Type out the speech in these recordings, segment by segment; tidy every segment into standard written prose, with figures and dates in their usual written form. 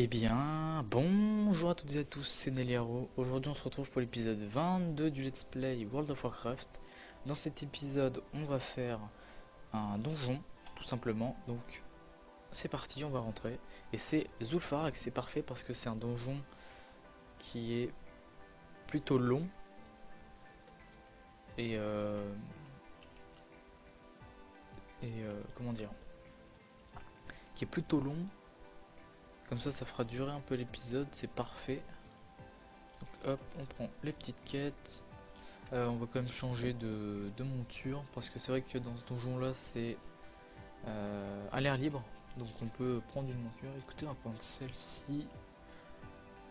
Eh bien, bonjour à toutes et à tous, c'est Neliaro. Aujourd'hui, on se retrouve pour l'épisode 22 du Let's Play World of Warcraft. Dans cet épisode, on va faire un donjon, tout simplement. Donc, c'est parti, on va rentrer. Et c'est Zul'Farrak, c'est parfait parce que c'est un donjon qui est plutôt long. Et, comment dire, qui est plutôt long. Comme ça fera durer un peu l'épisode, c'est parfait. Donc hop, on prend les petites quêtes. On va quand même changer de monture parce que c'est vrai que dans ce donjon là c'est à l'air libre, donc on peut prendre une monture. Écoutez, on va prendre celle-ci,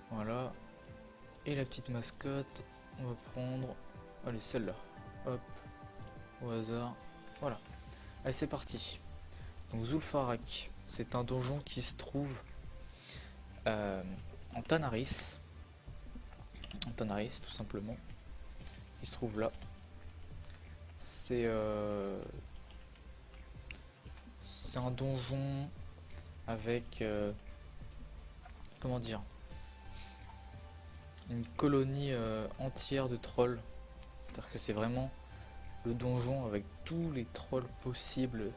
voilà, et la petite mascotte on va prendre, allez, celle-là, hop, au hasard, voilà. Allez, c'est parti. Donc Zul'Farrak, c'est un donjon qui se trouve euh, en Tanaris, tout simplement, qui se trouve là. C'est un donjon avec comment dire, une colonie entière de trolls. C'est-à-dire que c'est vraiment le donjon avec tous les trolls possibles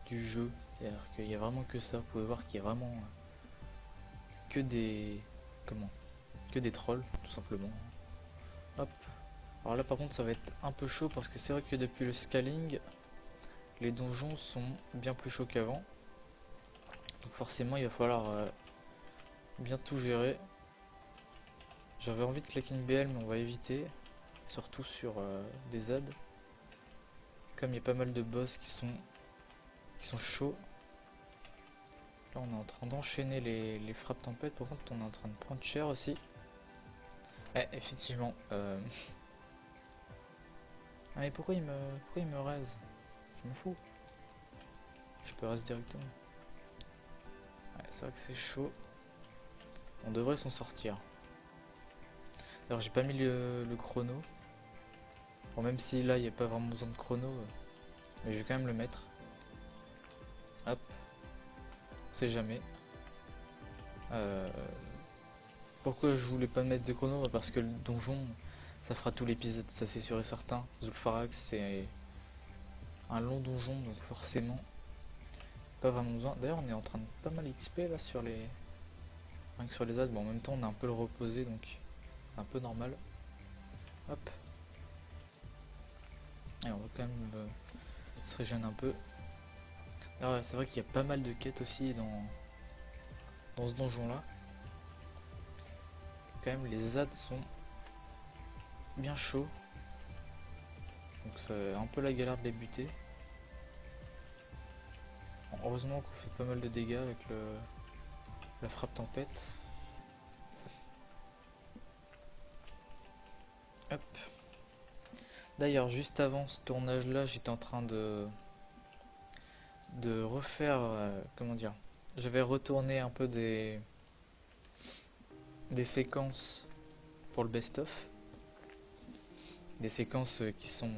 du jeu. C'est-à-dire qu'il n'y a vraiment que ça. Vous pouvez voir qu'il y a vraiment que des comment, que des trolls, tout simplement. Hop. Alors là, par contre, ça va être un peu chaud parce que c'est vrai que depuis le scaling, les donjons sont bien plus chauds qu'avant. Donc forcément, il va falloir bien tout gérer. J'avais envie de claquer une BL, mais on va éviter, surtout sur des ZAD. Comme il y a pas mal de boss qui sont chauds. Là, on est en train d'enchaîner les frappes tempête. Par contre, on est en train de prendre cher aussi. Eh, effectivement. Ah, mais pourquoi il me raise? Je me fous. Je peux raise directement. Ouais, c'est vrai que c'est chaud. On devrait s'en sortir. D'ailleurs, j'ai pas mis le chrono. Bon, même si là, il n'y a pas vraiment besoin de chrono. Mais je vais quand même le mettre. Hop. On sait jamais. Euh, Pourquoi je voulais pas mettre de chrono? Bah, parce que le donjon, ça fera tout l'épisode, ça c'est sûr et certain. Zul'Farrak, c'est un long donjon, donc forcément, pas vraiment besoin. D'ailleurs, on est en train de pas mal XP là sur les. Rien que sur les adds. Bon, en même temps, on a un peu le reposé, donc c'est un peu normal. Hop. Et on va quand même se régénérer un peu. Alors, c'est vrai qu'il y a pas mal de quêtes aussi dans ce donjon là. Quand même, les adds sont bien chauds. Donc c'est un peu la galère de les buter. Bon, heureusement qu'on fait pas mal de dégâts avec la frappe tempête. Hop. D'ailleurs, juste avant ce tournage là, j'étais en train de refaire, comment dire, j'avais retourné un peu des séquences pour le best-of. Des séquences qui sont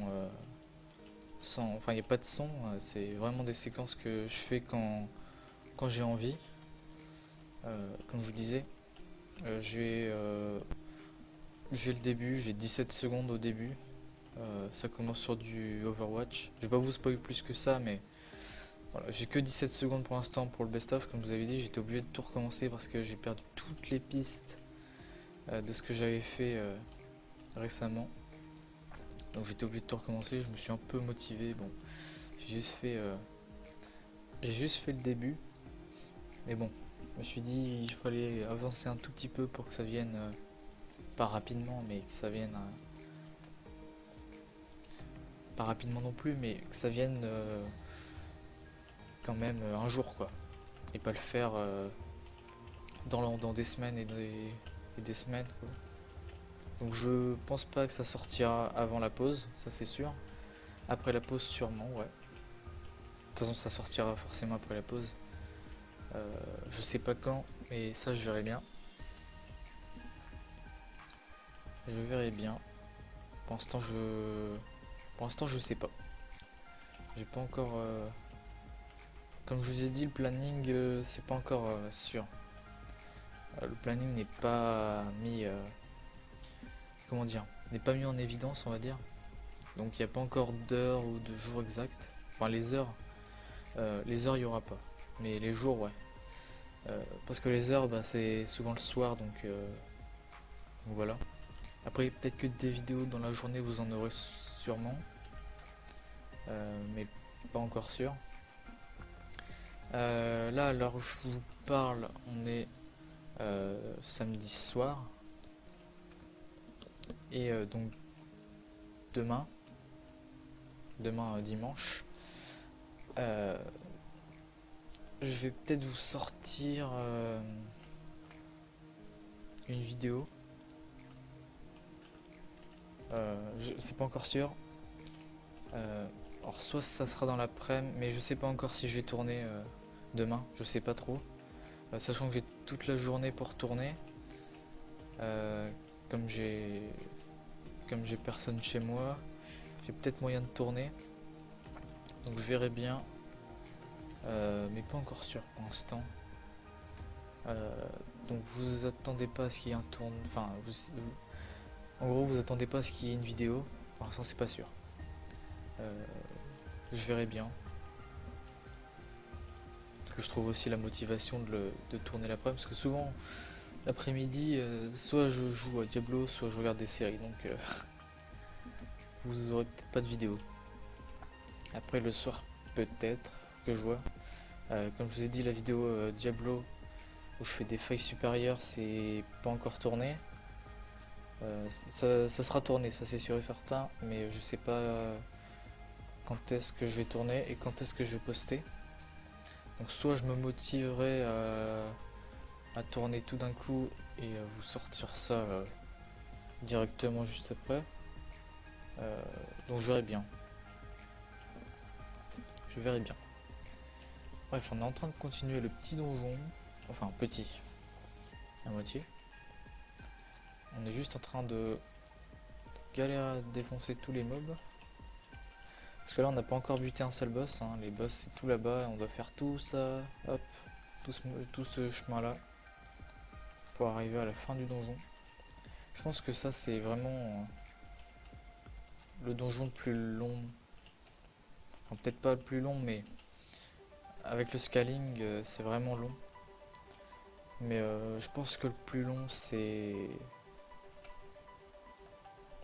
sans. Enfin, il n'y a pas de son, c'est vraiment des séquences que je fais quand j'ai envie. Comme je vous disais, j'ai le début, j'ai 17 secondes au début. Ça commence sur du Overwatch. Je vais pas vous spoiler plus que ça, mais voilà, j'ai que 17 secondes pour l'instant pour le best-of. Comme vous avez dit, j'étais obligé de tout recommencer parce que j'ai perdu toutes les pistes de ce que j'avais fait récemment. Donc j'étais obligé de tout recommencer. Je me suis un peu motivé. Bon, j'ai juste fait, euh, j'ai juste fait le début. Mais bon, je me suis dit il fallait avancer un tout petit peu pour que ça vienne, pas rapidement, mais que ça vienne, pas rapidement non plus, mais que ça vienne quand même un jour quoi. Et pas le faire dans des semaines et des semaines quoi. Donc je pense pas que ça sortira avant la pause, ça c'est sûr. Après la pause sûrement, ouais. De toute façon ça sortira forcément après la pause. Je sais pas quand, mais ça je verrai bien. Je verrai bien. Pour l'instant je sais pas. J'ai pas encore. Comme je vous ai dit, le planning c'est pas encore sûr. Le planning n'est pas mis, comment dire, n'est pas mis en évidence, on va dire. Donc il n'y a pas encore d'heure ou de jour exact. Enfin les heures il y aura pas, mais les jours ouais. Parce que les heures bah, c'est souvent le soir donc voilà. Après peut-être que des vidéos dans la journée vous en aurez sûrement, mais pas encore sûr. Là à l'heure où je vous parle on est samedi soir et donc demain dimanche je vais peut-être vous sortir une vidéo. C'est pas encore sûr. Alors soit ça sera dans l'après-midi, mais je sais pas encore si je vais tourner demain, je sais pas trop. Sachant que j'ai toute la journée pour tourner. Euh, comme j'ai personne chez moi, j'ai peut-être moyen de tourner. Donc je verrai bien. Mais pas encore sûr pour l'instant. Donc vous attendez pas à ce qu'il y ait un tourne. Enfin en gros vous attendez pas à ce qu'il y ait une vidéo. Pour l'instant c'est pas sûr. Je verrai bien. Parce que je trouve aussi la motivation de tourner l'après-midi. Parce que souvent l'après-midi, soit je joue à Diablo, soit je regarde des séries. Donc vous aurez peut-être pas de vidéo. Après le soir peut-être que je vois. Comme je vous ai dit la vidéo Diablo où je fais des feuilles supérieures c'est pas encore tourné. Ça sera tourné, ça c'est sûr et certain, mais je sais pas quand est-ce que je vais tourner et quand est-ce que je vais poster. Donc soit je me motiverai à tourner tout d'un coup et à vous sortir ça directement juste après. Donc je verrai bien. Je verrai bien. Bref, on est en train de continuer le petit donjon. Enfin petit. À moitié. On est juste en train de galérer à défoncer tous les mobs. Parce que là on n'a pas encore buté un seul boss, hein. Les boss c'est tout là-bas, on doit faire tout ça, hop, tout ce chemin là pour arriver à la fin du donjon. Je pense que ça c'est vraiment le donjon le plus long, enfin peut-être pas le plus long mais avec le scaling c'est vraiment long. Mais je pense que le plus long c'est...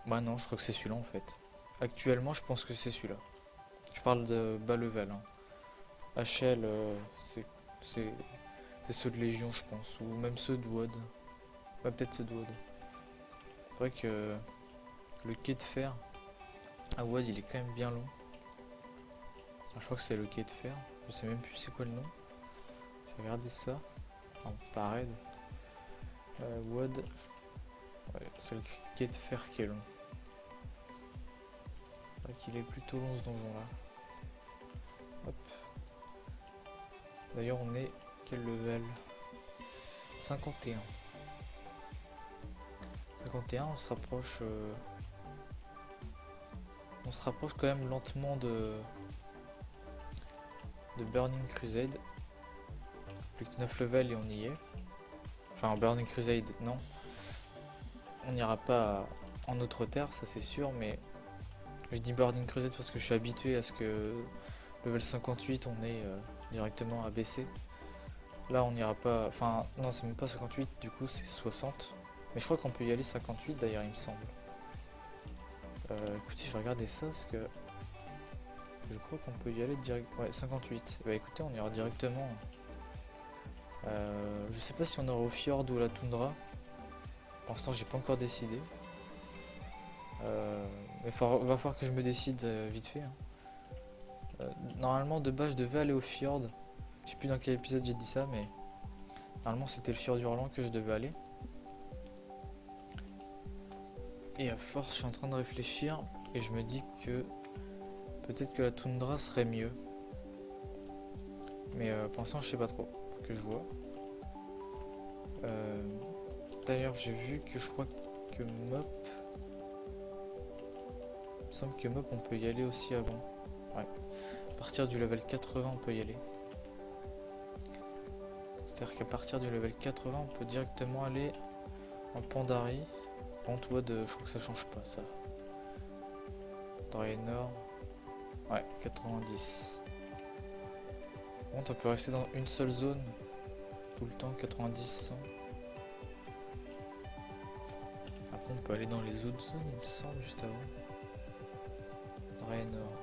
Bah non je crois que c'est celui-là en fait. Actuellement je pense que c'est celui-là. Je parle de bas level, hein. HL c'est ceux de Légion je pense, ou même ceux de WoD. Ouais peut-être ceux de WoD. C'est vrai que le quai de fer à WoD il est quand même bien long. Je crois que c'est le quai de fer, je sais même plus c'est quoi le nom. Je vais regarder ça. Non, pas raid. WoD. Ouais, c'est le quai de fer qui est long. C'est vrai qu'il est plutôt long ce donjon là. Hop. D'ailleurs on est quel level? 51. 51 on se rapproche quand même lentement de Burning Crusade. Plus que 9 levels et on y est. Enfin Burning Crusade non. On n'ira pas en autre terre, ça c'est sûr, mais je dis Burning Crusade parce que je suis habitué à ce que level 58 on est directement à baisser. Là on n'ira pas, enfin non c'est même pas 58, du coup c'est 60. Mais je crois qu'on peut y aller 58 d'ailleurs il me semble. Écoutez je vais regarder ça parce que je crois qu'on peut y aller direct. Ouais 58. Bah écoutez on ira directement. Je sais pas si on aura au fjord ou à la toundra. Pour l'instant j'ai pas encore décidé. Mais va falloir que je me décide vite fait, hein. Normalement de base je devais aller au fjord. Je sais plus dans quel épisode j'ai dit ça mais normalement c'était le fjord hurlant que je devais aller. Et à force je suis en train de réfléchir et je me dis que peut-être que la toundra serait mieux. Mais pour l'instant je sais pas trop, faut que je vois. D'ailleurs j'ai vu que je crois que Mop... Il me semble que Mop on peut y aller aussi avant. Ouais. À partir du level 80 on peut y aller. C'est-à-dire qu'à partir du level 80, on peut directement aller en Pandarie. En tout de, je crois que ça change pas ça. Draenor. Ouais, 90. Bon, on peut rester dans une seule zone tout le temps, 90, 100. Après, on peut aller dans les autres zones, il me semble, juste avant. Draenor.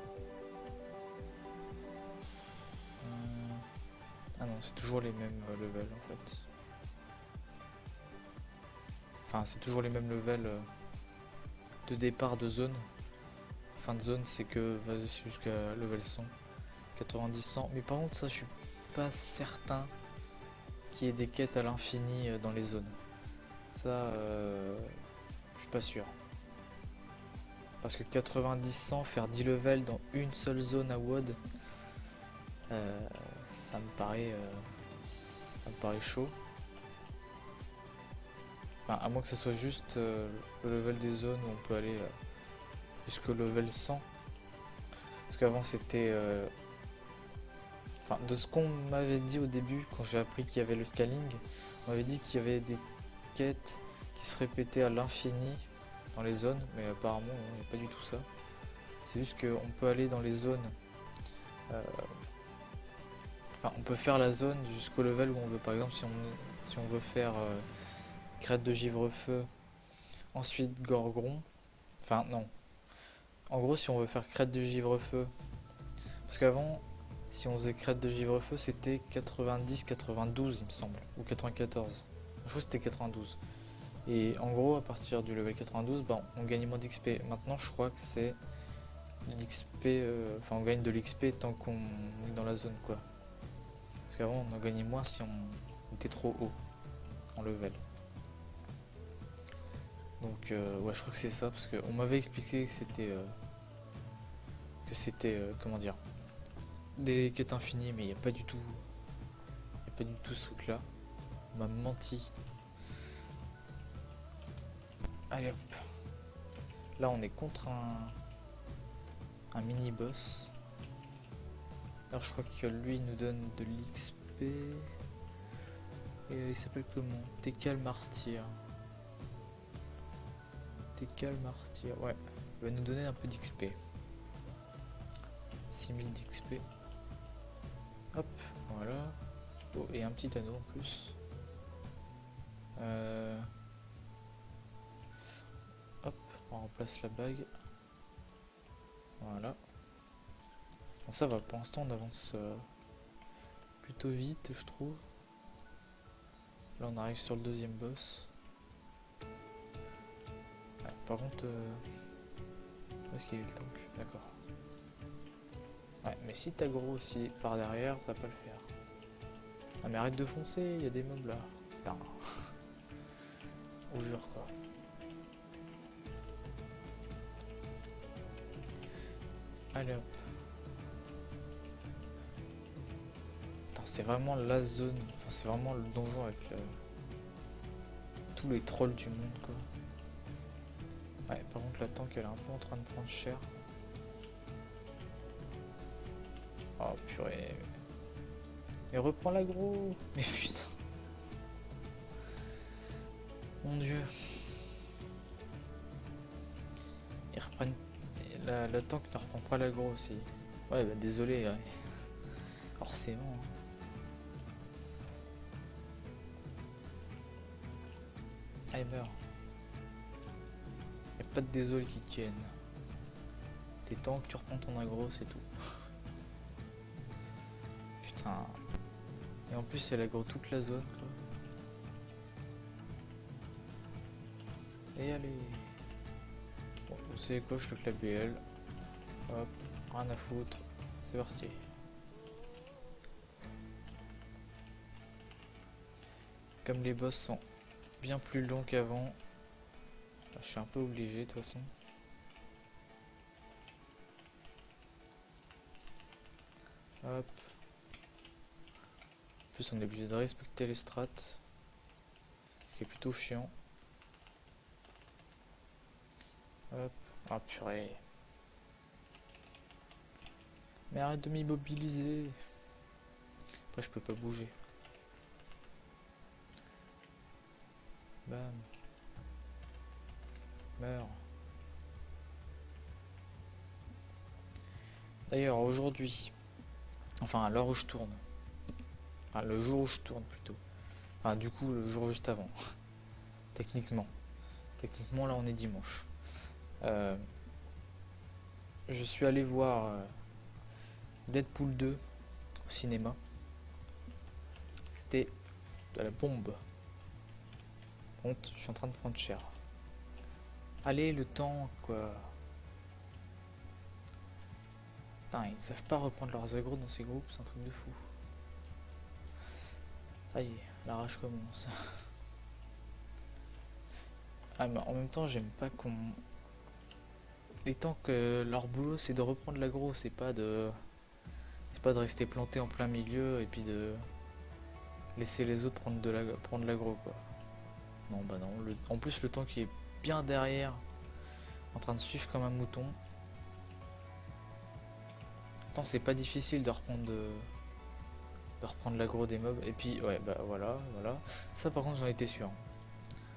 Ah non, c'est toujours les mêmes levels en fait. Enfin, c'est toujours les mêmes levels de départ de zone. Fin de zone, c'est que va jusqu'à level 100. 90, 100. Mais par contre, ça, je suis pas certain qu'il y ait des quêtes à l'infini dans les zones. Ça, je suis pas sûr. Parce que 90, 100, faire 10 levels dans une seule zone à WoD, ça me paraît chaud. Enfin, à moins que ce soit juste le level des zones où on peut aller jusqu'au level 100. Parce qu'avant c'était... Enfin, de ce qu'on m'avait dit au début, quand j'ai appris qu'il y avait le scaling, on m'avait dit qu'il y avait des quêtes qui se répétaient à l'infini dans les zones, mais apparemment il n'y a pas du tout ça. C'est juste qu'on peut aller dans les zones... Enfin, on peut faire la zone jusqu'au level où on veut. Par exemple, si on veut faire crête de givre-feu, ensuite Gorgron. Enfin, non. En gros, si on veut faire crête de givre-feu, parce qu'avant, si on faisait crête de givre-feu, c'était 90, 92, il me semble, ou 94. Je crois que c'était 92. Et en gros, à partir du level 92, bah, on gagne moins d'XP. Maintenant, je crois que c'est l'XP, enfin, on gagne de l'XP tant qu'on est dans la zone, quoi. Parce qu'avant, on en gagnait moins si on était trop haut en level. Donc, ouais, je crois que c'est ça, parce qu'on m'avait expliqué que c'était, comment dire, des quêtes infinies, mais il n'y a pas du tout, ce truc-là. On m'a menti. Allez hop. Là, on est contre un mini-boss. Alors, je crois que lui il nous donne de l'XP. Et il s'appelle comment? Tekal Martyr. Tekal Martyr, ouais. Il va nous donner un peu d'XP. 6000 d'XP. Hop, voilà. Oh, et un petit anneau en plus. Hop, on remplace la bague. Voilà. Bon, ça va, pour l'instant on avance plutôt vite, je trouve. Là on arrive sur le deuxième boss. Ouais, par contre, où est-ce qu'il est le tank? D'accord. Ouais, mais si t'as gros aussi par derrière, ça va pas le faire. Ah mais arrête de foncer, il y a des mobs là. Putain. On jure quoi. Allez hop. Putain, c'est vraiment la zone, enfin c'est vraiment le donjon avec tous les trolls du monde quoi. Ouais, par contre la tank elle est un peu en train de prendre cher. Oh purée. Mais reprends l'aggro. Mais putain. Mon dieu. Ils reprennent... La tank ne reprend pas l'aggro aussi. Ouais bah désolé, ouais. Forcément. Allez meurs. Y'a pas de désolé qui tiennent. T'es tank, tu reprends ton aggro, c'est tout. Putain. Et en plus elle aggro toute la zone quoi. Et allez. Bon, c'est quoi, je clique la BL. Hop, rien à foutre. C'est parti. Comme les boss sont bien plus longs qu'avant, je suis un peu obligé de toute façon. Hop. En plus on est obligé de respecter les strats. Ce qui est plutôt chiant. Hop. Ah purée. Mais arrête de m'immobiliser. Après je peux pas bouger. Bam. Meurs. D'ailleurs, aujourd'hui, enfin à l'heure où je tourne, enfin le jour où je tourne plutôt, enfin du coup le jour juste avant, techniquement. Techniquement là on est dimanche. Euh, je suis allé voir Deadpool 2 au cinéma. C'était de la bombe. Honte, je suis en train de prendre cher. Allez, le temps, quoi. Putain, ils savent pas reprendre leurs agros dans ces groupes, c'est un truc de fou. Ça y est, la rage commence. Ah, mais en même temps, j'aime pas qu'on... Les temps que leur boulot, c'est de reprendre l'agro, c'est pas de... C'est pas de rester planté en plein milieu et puis de laisser les autres prendre l'agro, quoi. Non, bah non. En plus, le temps qui est bien derrière, en train de suivre comme un mouton. Pourtant, c'est pas difficile de reprendre l'aggro des mobs. Et puis, ouais, bah voilà, voilà. Ça, par contre, j'en étais sûr.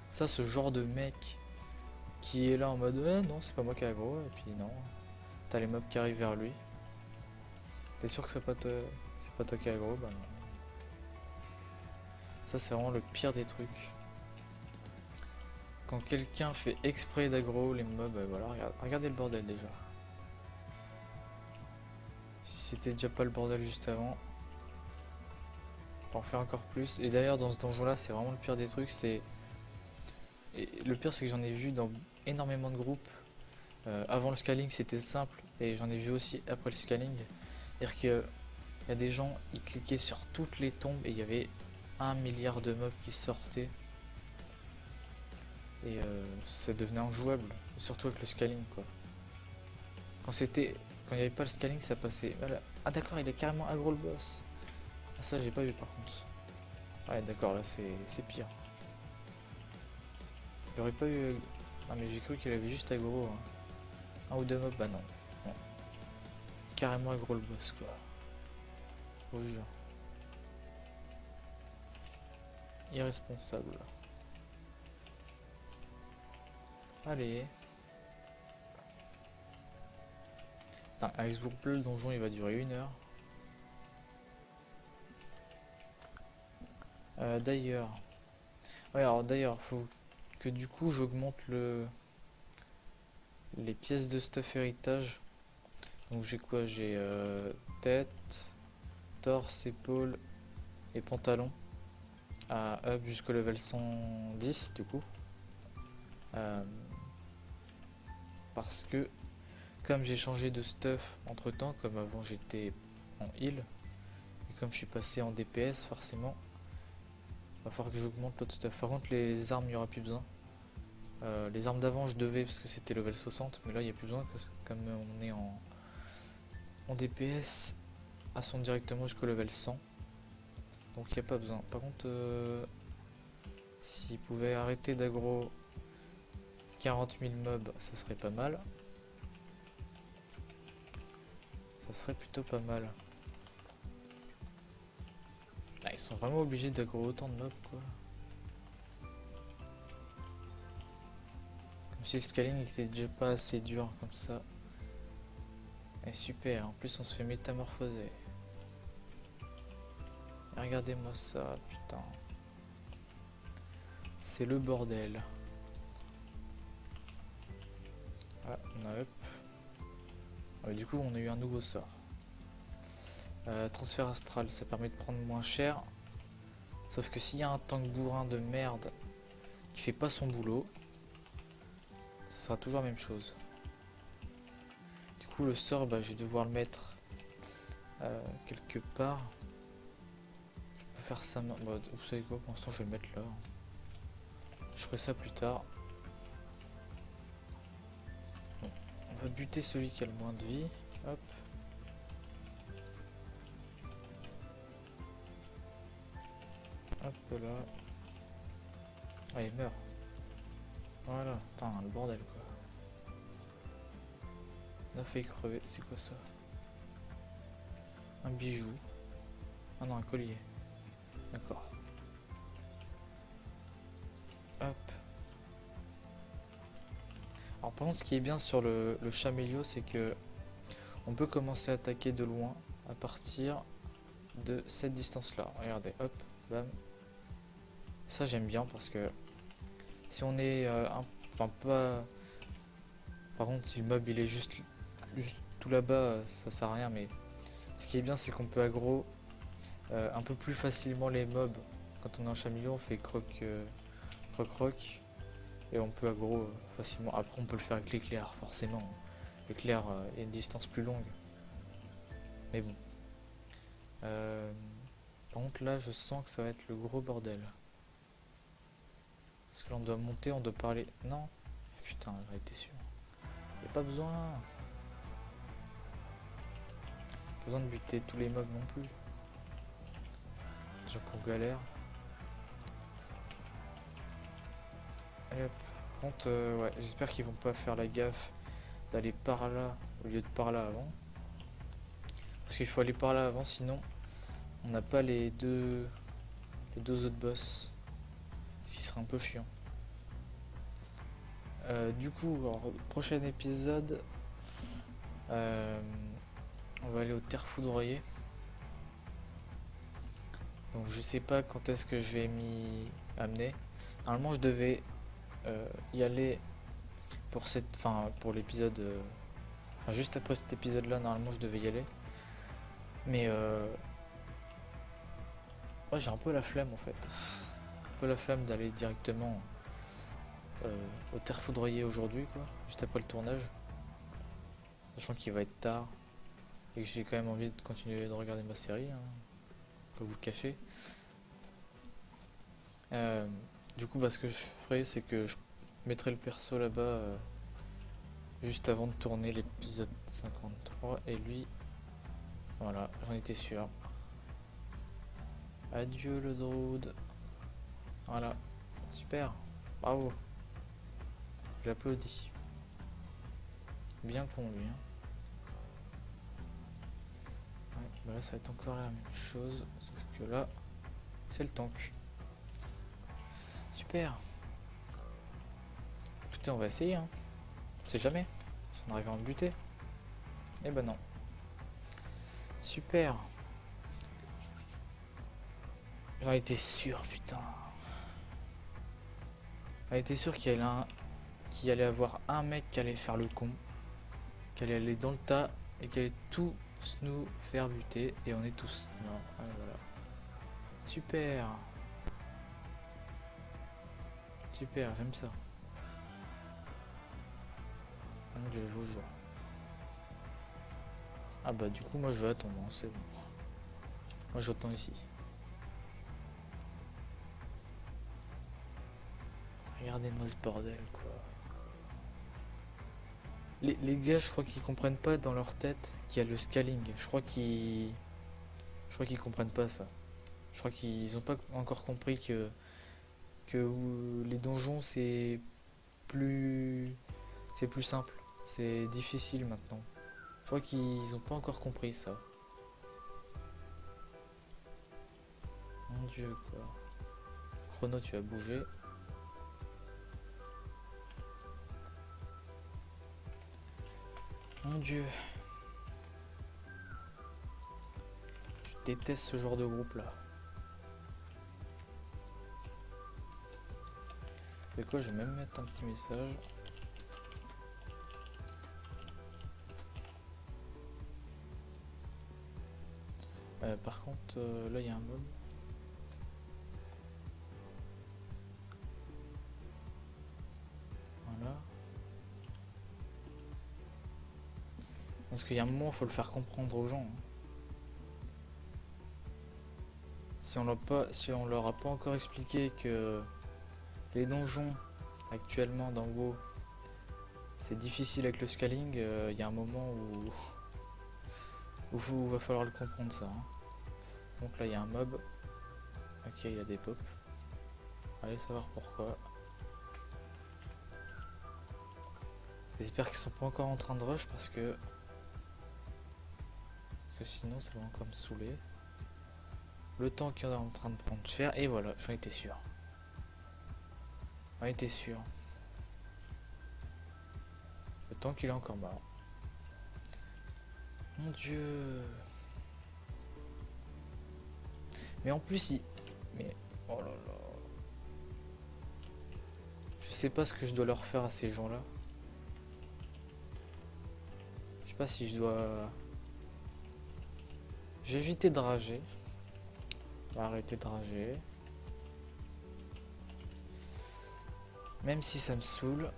Ça, ce genre de mec qui est là en mode non, c'est pas moi qui ai aggro. Et puis, non, t'as les mobs qui arrivent vers lui. T'es sûr que c'est pas toi qui as aggro? Bah non. Ça, c'est vraiment le pire des trucs. Quand quelqu'un fait exprès d'aggro les mobs, voilà, regardez le bordel déjà. Si c'était déjà pas le bordel juste avant, on va en faire encore plus. Et d'ailleurs, dans ce donjon là, c'est vraiment le pire des trucs. Et le pire, c'est que j'en ai vu dans énormément de groupes. Avant le scaling, c'était simple, et j'en ai vu aussi après le scaling. C'est-à-dire qu'il y a des gens, ils cliquaient sur toutes les tombes et il y avait 1 milliard de mobs qui sortaient. Et ça devenait injouable, surtout avec le scaling, quoi. Quand il n'y avait pas le scaling, ça passait. Voilà. Ah d'accord, il est carrément aggro le boss. Ah ça, j'ai pas vu par contre. Ouais, d'accord, là c'est pire. Il aurait pas eu. Ah, mais j'ai cru qu'il avait juste aggro un ou deux mobs, bah non. Non. Carrément aggro le boss, quoi. Je vous jure. Irresponsable. Allez. Putain, avec ce groupe bleu, le donjon il va durer 1 heure. D'ailleurs. Ouais, alors d'ailleurs, faut que du coup j'augmente les pièces de stuff héritage. Donc j'ai quoi? J'ai tête, torse, épaule et pantalon à up jusqu'au level 110 du coup. Euh, parce que comme j'ai changé de stuff entre temps, comme avant j'étais en heal, et comme je suis passé en DPS forcément, va falloir que j'augmente l'autre stuff. Par contre les armes il n'y aura plus besoin. Les armes d'avant je devais parce que c'était level 60, mais là il n'y a plus besoin comme on est en DPS, elles sont directement jusqu'au level 100. Donc il n'y a pas besoin. Par contre, s'ils pouvaient arrêter d'aggro 40 000 mobs, ça serait pas mal. Ça serait plutôt pas mal. Là, ils sont vraiment obligés d'aggro autant de mobs, quoi. Comme si le scaling était déjà pas assez dur comme ça. Et super, en plus on se fait métamorphoser. Et regardez-moi ça, putain. C'est le bordel. Ah, on a up. Ouais, du coup, on a eu un nouveau sort. Transfert astral, ça permet de prendre moins cher. Sauf que s'il y a un tank bourrin de merde qui fait pas son boulot, ce sera toujours la même chose. Du coup, le sort, bah, je vais devoir le mettre quelque part. Je peux faire ça. Bah, vous savez quoi, pour l'instant, je vais le mettre là. Je ferai ça plus tard. Bon, on va buter celui qui a le moins de vie. Hop. Hop là. Allez, meurt. Voilà. Putain, le bordel quoi. On a failli crever. C'est quoi ça? Un bijou. Ah non, un collier. D'accord. Hop. Alors par contre ce qui est bien sur le Chamélio, c'est que on peut commencer à attaquer de loin à partir de cette distance là. Regardez, hop, bam. Ça j'aime bien parce que si on est enfin pas, par contre si le mob il est juste tout là-bas, ça sert à rien, mais ce qui est bien c'est qu'on peut aggro un peu plus facilement les mobs. Quand on est en Chamélio on fait croc croc et on peut aggro facilement. Après on peut le faire avec l'éclair forcément. L'éclair est une distance plus longue. Mais bon. Par contre là je sens que ça va être le gros bordel. Parce que là on doit monter, on doit parler. Non. Putain, j'en étais sûr. Y'a pas besoin. Pas besoin de buter tous les mobs non plus. Déjà qu'on galère. Allez hop. Par contre, ouais, j'espère qu'ils vont pas faire la gaffe d'aller par là au lieu de par là avant. Parce qu'il faut aller par là avant, sinon on n'a pas les deux autres boss. Ce qui serait un peu chiant. Du coup, alors, prochain épisode, on va aller aux terres foudroyées. Donc je sais pas quand est-ce que je vais m'y amener. Normalement je devais y aller pour pour l'épisode, enfin, juste après cet épisode là, normalement je devais y aller. Mais moi j'ai un peu la flemme en fait. Un peu la flemme d'aller directement aux terres foudroyées aujourd'hui quoi, juste après le tournage. Sachant qu'il va être tard et que j'ai quand même envie de continuer de regarder ma série, hein. Pas vous le cacher. Du coup, ce que je ferai, c'est que je mettrai le perso là-bas juste avant de tourner l'épisode 53. Et lui, voilà, j'en étais sûr. Adieu le Druid. Voilà, super, bravo. J'applaudis. Bien con lui. Hein. Ouais, bah là, ça va être encore la même chose, sauf que là, c'est le tank. Super. Écoutez, on va essayer, hein. On sait jamais. Si on arrive à en buter. Eh ben non. Super. J'en étais sûr, putain. J'en étais sûr qu'il allait avoir un mec qui allait faire le con. Qui allait aller dans le tas et qui allait tous nous faire buter. Et on est tous. Non, ah, voilà. Super. Super, j'aime ça. Mon dieu, je vous jure. Ah bah du coup moi je vais attendre, hein, c'est bon. Moi j'attends ici. Regardez-moi ce bordel quoi. Les gars je crois qu'ils comprennent pas dans leur tête qu'il y a le scaling. Je crois qu'ils comprennent pas ça. Je crois qu'ils ont pas encore compris que les donjons plus c'est plus simple. C'est difficile maintenant. Je crois qu'ils ont pas encore compris ça. Mon dieu quoi. Chrono tu vas bouger. Mon dieu. Je déteste ce genre de groupe là. C'est quoi, je vais même mettre un petit message. Par contre, là il y a un mob. Voilà. Parce qu'il y a un moment, il faut le faire comprendre aux gens. Si on leur a pas encore expliqué que les donjons actuellement dans WoW c'est difficile avec le scaling, il y a un moment où il va falloir le comprendre ça. Hein. Donc là il y a un mob. Ok, il y a des pops. Allez savoir pourquoi. J'espère qu'ils sont pas encore en train de rush parce que sinon ça va encore me saouler. Le temps qu'il est en train de prendre cher, et voilà, j'en étais sûr. Ouais, t'es sûr. Le temps qu'il est encore mort. Mon dieu. Mais en plus, il... Mais... Oh là là. Je sais pas ce que je dois leur faire à ces gens-là. Je sais pas si je dois... J'ai évité de rager. On va arrêter de rager. Même si ça me saoule.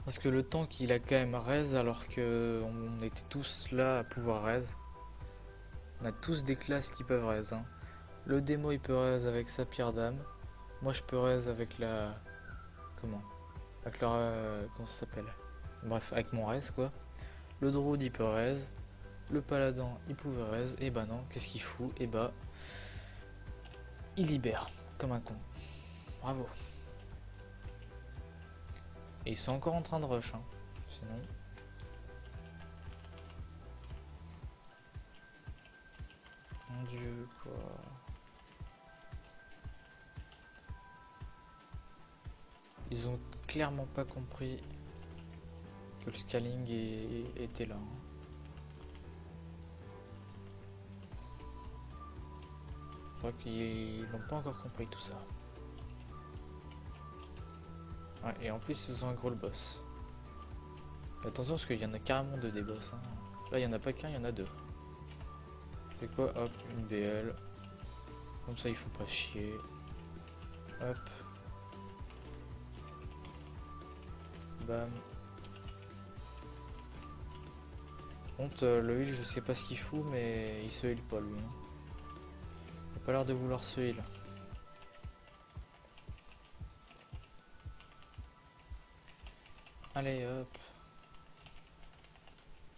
Parce que le tank il a quand même raise alors que on était tous là à pouvoir raise. On a tous des classes qui peuvent raise. Hein. Le démo il peut raise avec sa pierre d'âme. Moi je peux raise avec la... Comment? Avec leur... comment ça s'appelle? Bref, avec mon raise quoi. Le druide il peut raise. Le paladin il pouvait raise. Et bah non, qu'est-ce qu'il fout? Et bah... Il libère. Comme un con. Bravo. Et ils sont encore en train de rush. Hein. Sinon... Mon dieu, quoi. Ils ont clairement pas compris que le scaling était là. Hein. Je crois qu'ils n'ont pas encore compris tout ça. Ouais, et en plus, ils ont un gros le boss. Et attention, parce qu'il y en a carrément deux des boss. Hein. Là, il n'y en a pas qu'un, il y en a deux. C'est quoi? Hop, une BL. Comme ça, il faut pas chier. Hop. Bam. Contre le heal, je sais pas ce qu'il fout, mais il se heal pas lui. Hein. Il a pas l'air de vouloir se heal. Allez hop.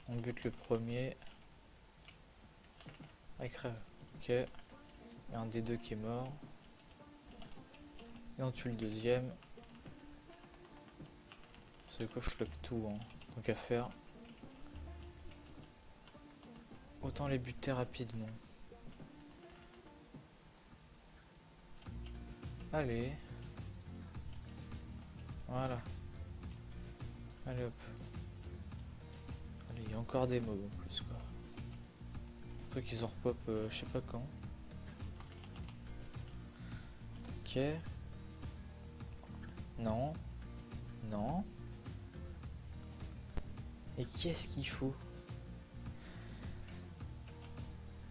On bute le premier. Ah, il crève. Ok. Il y a un des deux qui est mort. Et on tue le deuxième. C'est quoi, je lock tout, hein. Tant qu'à faire. Autant les buter rapidement. Allez. Voilà. Allez hop. Allez, il y a encore des mobs en plus quoi. Truc qu'ils ont repop je sais pas quand. Ok. Non. Non. Et qu'est-ce qu'il faut?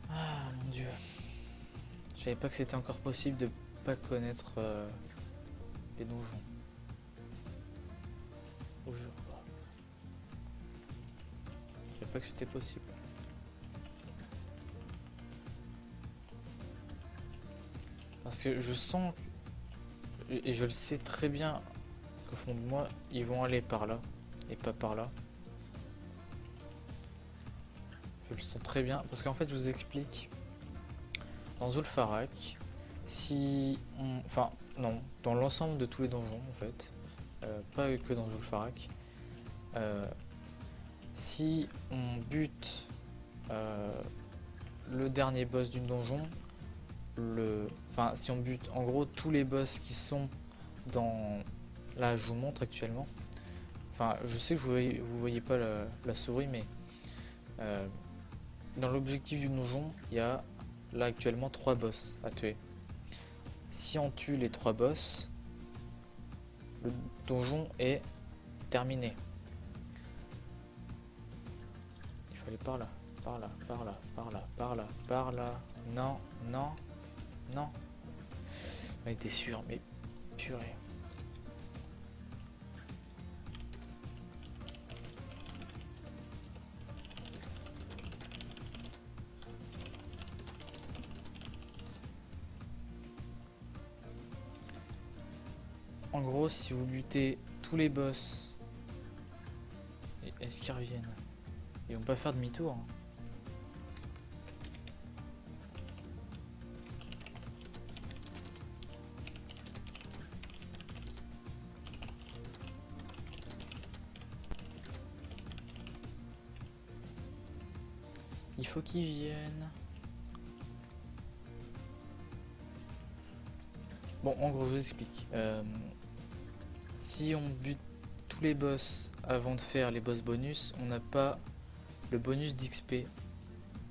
Ah mon dieu. Je savais pas que c'était encore possible de pas connaître les donjons. Au jeu quoi. Je savais pas que c'était possible. Parce que je sens et je le sais très bien qu'au fond de moi ils vont aller par là et pas par là. Je le sens très bien parce qu'en fait je vous explique. Dans Zul'Farrak, si on... Enfin, non, dans l'ensemble de tous les donjons en fait, pas que dans Zul'Farrak, si on bute le dernier boss d'une donjon, enfin si on bute en gros tous les boss qui sont dans... Là je vous montre actuellement, enfin je sais que vous voyez pas la souris mais dans l'objectif du donjon il y a là actuellement 3 boss à tuer. Si on tue les 3 boss, le donjon est terminé. Il fallait par là, par là, par là, par là, par là, par là. Non, non, non. On était sûr, mais purée. En gros, si vous butez tous les boss, est-ce qu'ils reviennent? Ils vont pas faire demi-tour. Hein. Il faut qu'ils viennent. Bon, en gros, je vous explique. Si on bute tous les boss avant de faire les boss bonus, on n'a pas le bonus d'XP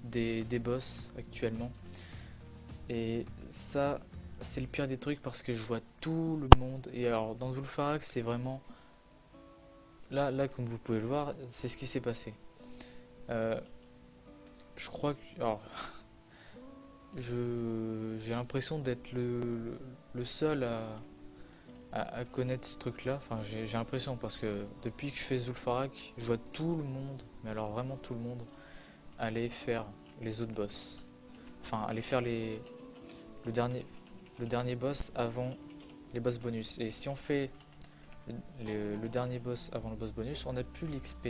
des boss actuellement. Et ça, c'est le pire des trucs parce que je vois tout le monde. Et alors, dans Zul'Farrak, c'est vraiment... Là, comme vous pouvez le voir, c'est ce qui s'est passé. Euh, je crois que... Alors, j'ai l'impression d'être le seul à connaître ce truc-là. Enfin, j'ai l'impression parce que depuis que je fais Zul'Farrak, je vois tout le monde, mais alors vraiment tout le monde, aller faire les autres boss. Enfin, aller faire le dernier, le dernier boss avant les boss bonus. Et si on fait le dernier boss avant le boss bonus, on n'a plus l'XP.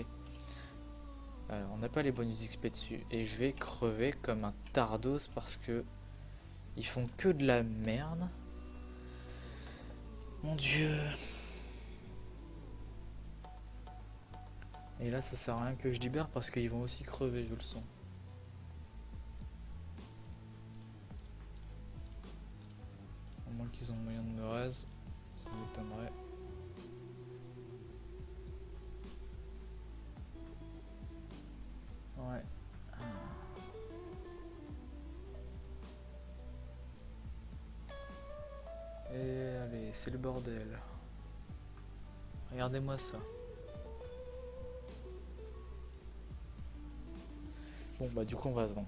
On n'a pas les bonus XP dessus. Et je vais crever comme un tardos parce que ils font que de la merde. Mon dieu. Et là, ça sert à rien que je libère parce qu'ils vont aussi crever, je le sens. À moins qu'ils ont moyen de me raise, ça m'étonnerait. Ouais. Et allez, c'est le bordel. Regardez-moi ça. Bon bah du coup on va attendre.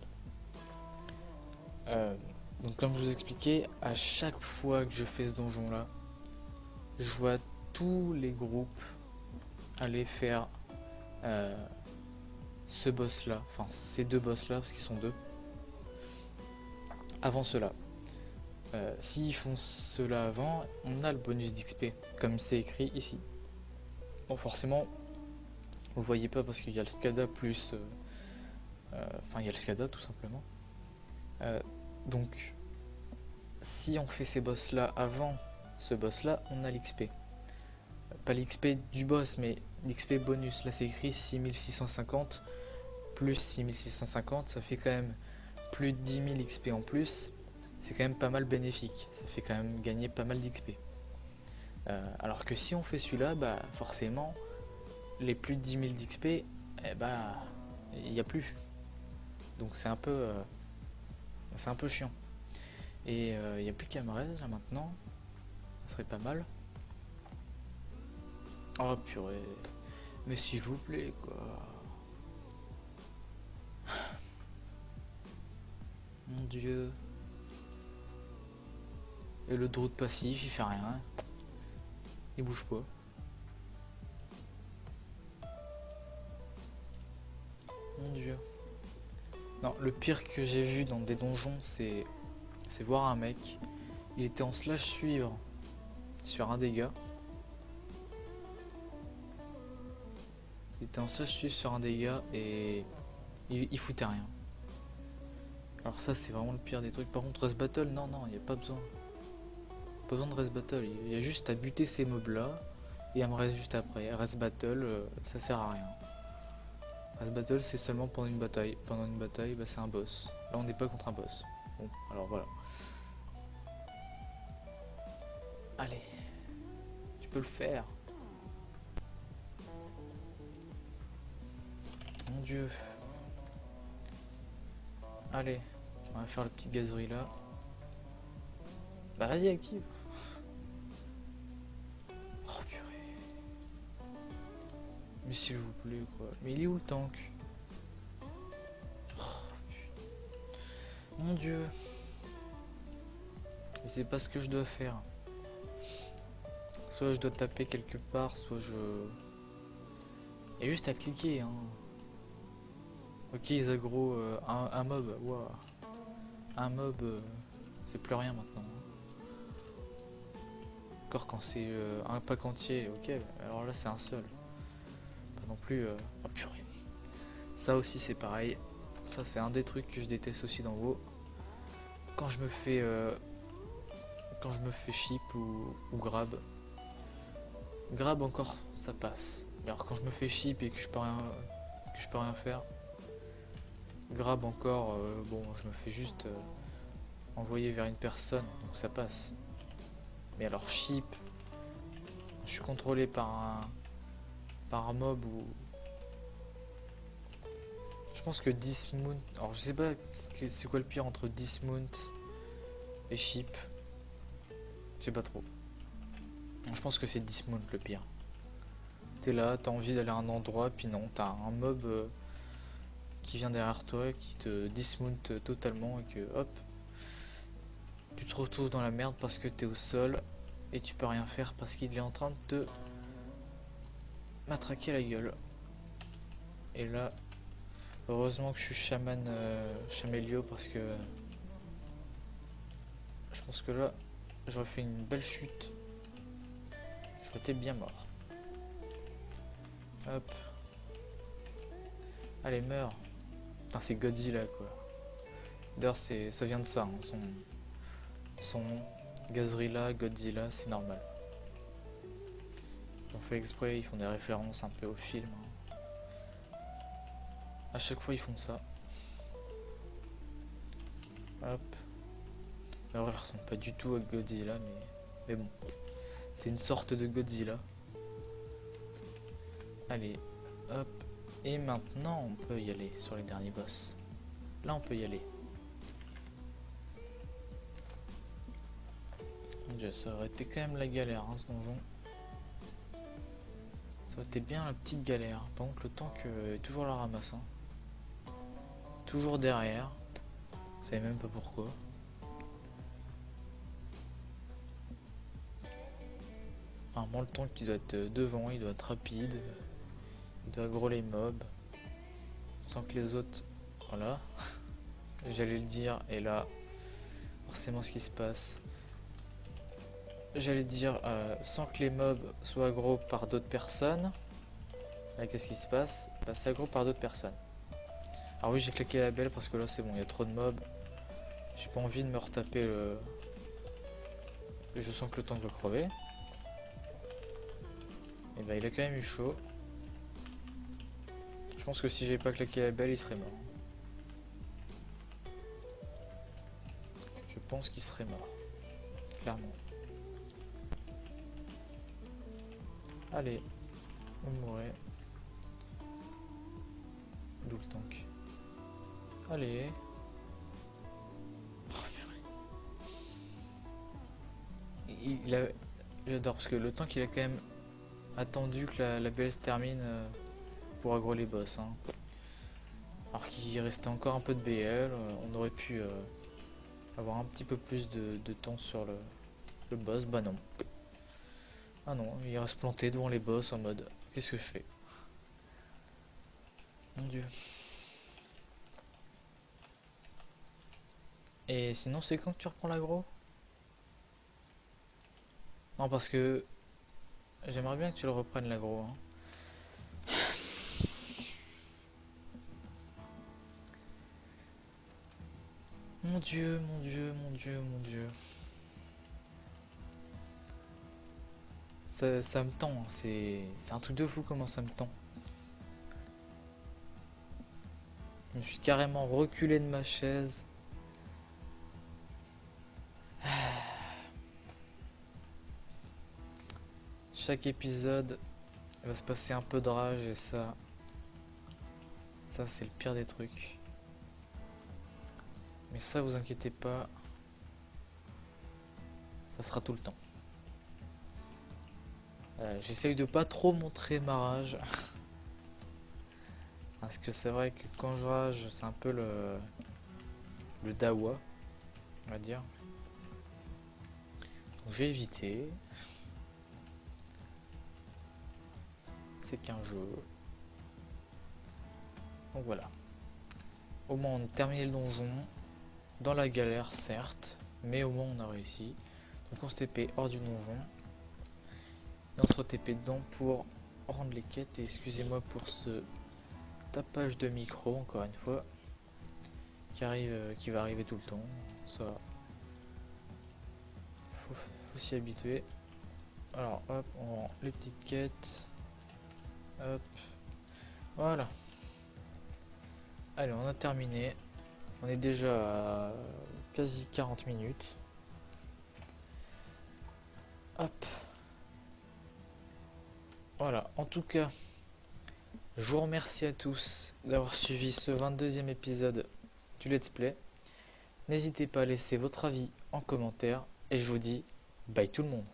Donc comme je vous expliquais, à chaque fois que je fais ce donjon là, je vois tous les groupes aller faire ce boss là, enfin ces deux boss là parce qu'ils sont deux. Avant cela, s'ils font cela avant, on a le bonus d'XP comme c'est écrit ici. Bon forcément, vous voyez pas parce qu'il y a le SCADA plus, enfin il y a le SCADA tout simplement. Donc si on fait ces boss là avant ce boss là, on a l'XP. Pas l'XP du boss, mais l'XP bonus. Là c'est écrit 6650 plus 6650, ça fait quand même plus de 10 000 XP en plus. C'est quand même pas mal bénéfique, ça fait quand même gagner pas mal d'XP. Alors que si on fait celui-là, bah forcément, les plus de 10 000 d'XP, eh bah, il n'y a plus. Donc c'est un peu chiant. Et il n'y a plus Camarez là maintenant, ça serait pas mal. Oh purée, mais s'il vous plaît quoi. Mon dieu. Et le druide passif, il fait rien. Il bouge pas. Mon dieu. Non, le pire que j'ai vu dans des donjons, c'est voir un mec. Il était en slash suivre sur un des gars. Il était en slash suivre sur un des gars et il foutait rien. Alors ça, c'est vraiment le pire des trucs. Par contre, Rest Battle, non, il n'y a pas besoin. Pas besoin de Rest Battle. Il y a juste à buter ces mobs là et à me reste juste après. Rest Battle, ça sert à rien. Rest Battle, c'est seulement pendant une bataille. Pendant une bataille, bah, c'est un boss. Là, on n'est pas contre un boss. Bon, alors voilà. Allez, tu peux le faire. Mon dieu. Allez, on va faire le petit gazerie là. Bah vas-y, active. Oh purée. Mais s'il vous plaît quoi. Mais il est où le tank? Oh, mon dieu. Mais c'est pas ce que je dois faire. Soit je dois taper quelque part, soit je... Il y a juste à cliquer hein. Ok, ils aggro un mob. Wow. Un mob, c'est plus rien maintenant. Encore quand c'est un pack entier, ok. Alors là c'est un seul. Pas non plus... Oh purée. Ça aussi c'est pareil. Ça c'est un des trucs que je déteste aussi dans WoW. Quand je me fais chip ou grab. Grab encore ça passe. Mais alors quand je me fais chip et que je peux rien faire. Grab encore bon je me fais juste envoyer vers une personne donc ça passe. Mais alors Sheep, je suis contrôlé par un mob ou... Je pense que Dismount... Alors je sais pas c'est quoi le pire entre Dismount et Sheep. Je sais pas trop. Je pense que c'est Dismount le pire. T'es là, t'as envie d'aller à un endroit, puis non, t'as un mob qui vient derrière toi, qui te dismount totalement et que hop, tu te retrouves dans la merde parce que t'es au sol et tu peux rien faire parce qu'il est en train de te matraquer la gueule. Et là, heureusement que je suis chaman chamélio parce que je pense que là, j'aurais fait une belle chute. J'aurais été bien mort. Hop. Allez, meurs. Putain, c'est Godzilla quoi. D'ailleurs, ça vient de ça, hein, son nom. Gazrilla, Godzilla, c'est normal. Ils ont fait exprès, ils font des références un peu au film. Hein. À chaque fois, ils font ça. Hop. Alors, ils ressemblent pas du tout à Godzilla, mais bon. C'est une sorte de Godzilla. Allez, hop. Et maintenant, on peut y aller sur les derniers boss. Là, on peut y aller. Mon dieu, ça aurait été quand même la galère, hein, ce donjon. Ça aurait été bien la petite galère. Par contre, le tank est toujours la ramasse. Hein. Toujours derrière. Je savais même pas pourquoi. Normalement, le tank il doit être devant, il doit être rapide. Il doit aggro les mobs. Sans que les autres... Voilà. J'allais le dire, et là, forcément ce qui se passe. J'allais dire, sans que les mobs soient aggro par d'autres personnes. Là, qu'est-ce qui se passe? Bah, c'est aggro par d'autres personnes. Alors oui, j'ai claqué la belle parce que là, c'est bon, il y a trop de mobs. J'ai pas envie de me retaper le... Je sens que le tank va crever. Et bah, il a quand même eu chaud. Je pense que si j'avais pas claqué la belle, il serait mort. Je pense qu'il serait mort. Clairement. Allez, on mourrait. D'où le tank. Allez. Il a... J'adore parce que le tank il a quand même attendu que la belle se termine pour aggro les boss. Hein. Alors qu'il restait encore un peu de BL, on aurait pu avoir un petit peu plus de temps sur le boss. Bah non. Ah non, il reste planté devant les boss en mode qu'est-ce que je fais? Mon dieu. Et sinon c'est quand que tu reprends l'aggro? Non parce que j'aimerais bien que tu le reprennes l'aggro. Hein. Mon dieu, mon dieu, mon dieu, mon dieu. Ça me tend, c'est un truc de fou comment ça me tend. Je me suis carrément reculé de ma chaise. Chaque épisode il va se passer un peu de rage et ça c'est le pire des trucs. Mais ça vous inquiétez pas, ça sera tout le temps. J'essaye de pas trop montrer ma rage. Parce que c'est vrai que quand je rage, c'est un peu le dawa, on va dire. Donc je vais éviter. C'est qu'un jeu. Donc voilà. Au moins on a terminé le donjon. Dans la galère certes, mais au moins on a réussi. Donc on se TP hors du donjon. Et on se re-TP dedans pour rendre les quêtes. Et excusez-moi pour ce tapage de micro encore une fois. Qui va arriver tout le temps. Ça. Faut s'y habituer. Alors hop, on rend les petites quêtes. Hop. Voilà. Allez, on a terminé. On est déjà à quasi 40 minutes. Hop. Voilà, en tout cas, je vous remercie à tous d'avoir suivi ce 22e épisode du Let's Play. N'hésitez pas à laisser votre avis en commentaire et je vous dis bye tout le monde.